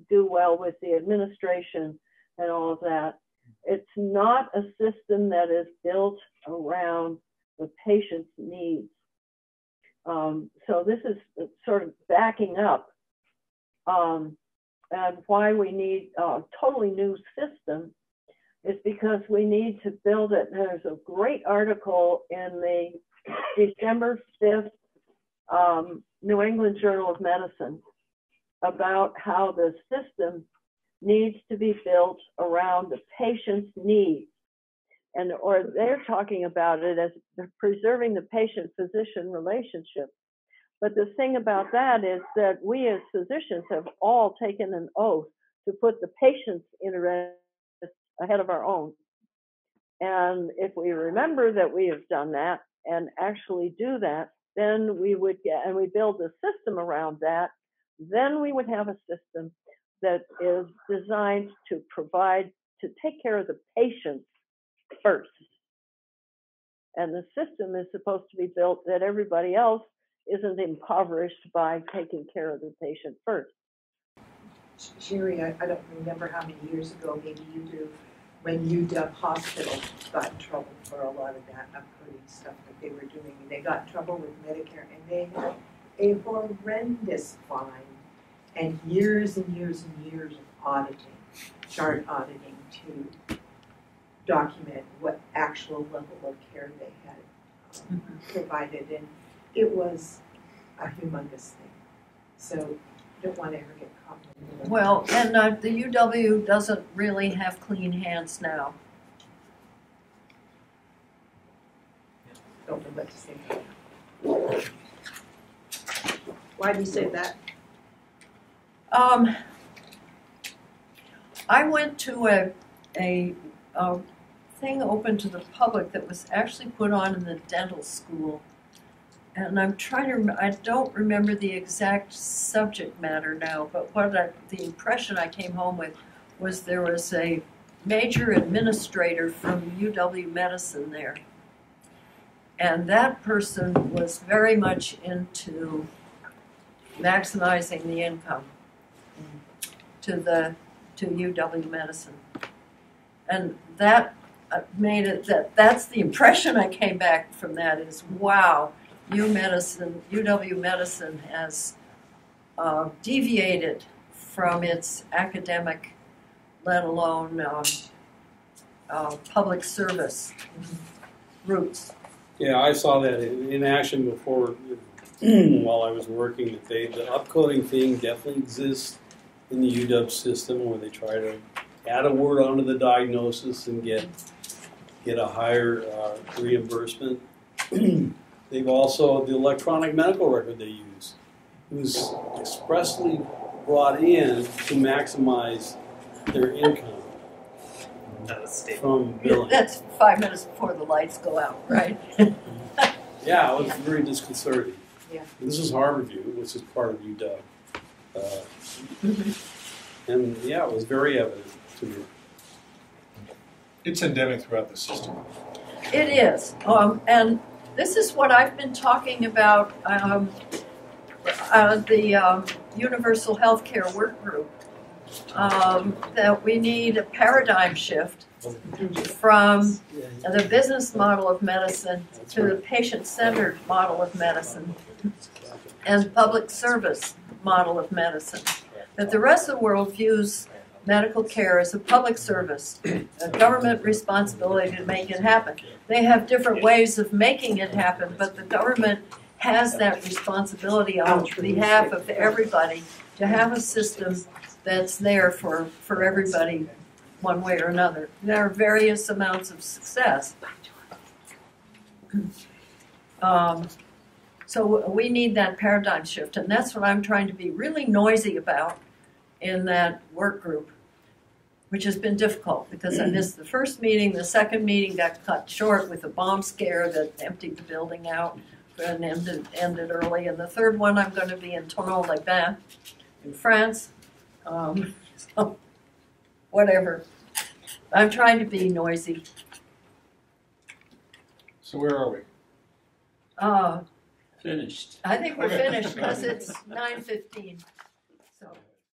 do well with the administration and all of that. It's not a system that is built around the patient's needs. So this is sort of backing up, and why we need a totally new system is because we need to build it. There's a great article in the December 5th New England Journal of Medicine about how the system needs to be built around the patient's needs. Or they're talking about it as preserving the patient-physician relationship. But the thing about that is that we as physicians have all taken an oath to put the patient's interests ahead of our own. And if we remember that we have done that and actually do that, then we would get, and we build a system around that, then we would have a system that is designed to provide, to take care of the patient first. And the system is supposed to be built that everybody else isn't impoverished by taking care of the patient first. Sherry, I don't remember how many years ago, maybe you do, when UW Hospital got in trouble for a lot of that upcoding stuff that they were doing. And they got in trouble with Medicare, and they had a horrendous fine and years and years and years of auditing, chart auditing, to document what actual level of care they had provided. And it was a humongous thing. So you don't want to ever get caught in the middle. Well, and the UW doesn't really have clean hands now. Don't know what to say. Why do you say that? I went to a thing open to the public that was actually put on in the dental school. And I'm trying to I don't remember the exact subject matter now, but the impression I came home with was there was a major administrator from UW Medicine there. And that person was very much into maximizing the income to UW Medicine. And that made it that's the impression I came back from that is, wow, UW Medicine has deviated from its academic, let alone public service roots. Yeah, I saw that in action before while I was working. The upcoding thing definitely exists in the UW system, where they try to add a word onto the diagnosis and get a higher reimbursement. They've also, the electronic medical record they use was expressly brought in to maximize their income from billing. That's 5 minutes before the lights go out, right? Yeah, it was very disconcerting. Yeah. This is Harborview, which is part of UW. And yeah, it was very evident to me. It's endemic throughout the system. It is. And this is what I've been talking about, the Universal Healthcare Work Group, that we need a paradigm shift from the business model of medicine to the patient-centered model of medicine and public service model of medicine. That the rest of the world views medical care as a public service, a government responsibility to make it happen. They have different ways of making it happen, but the government has that responsibility on behalf of everybody to have a system that's there for everybody one way or another. There are various amounts of success. So we need that paradigm shift, and that's what I'm trying to be really noisy about in that work group, which has been difficult because I missed the first meeting. The second meeting got cut short with a bomb scare that emptied the building out and ended early. And the third one, I'm going to be in Tonon-les-Bains in France. So whatever. I'm trying to be noisy. So where are we? Finished. I think we're finished because it's 9:15. So.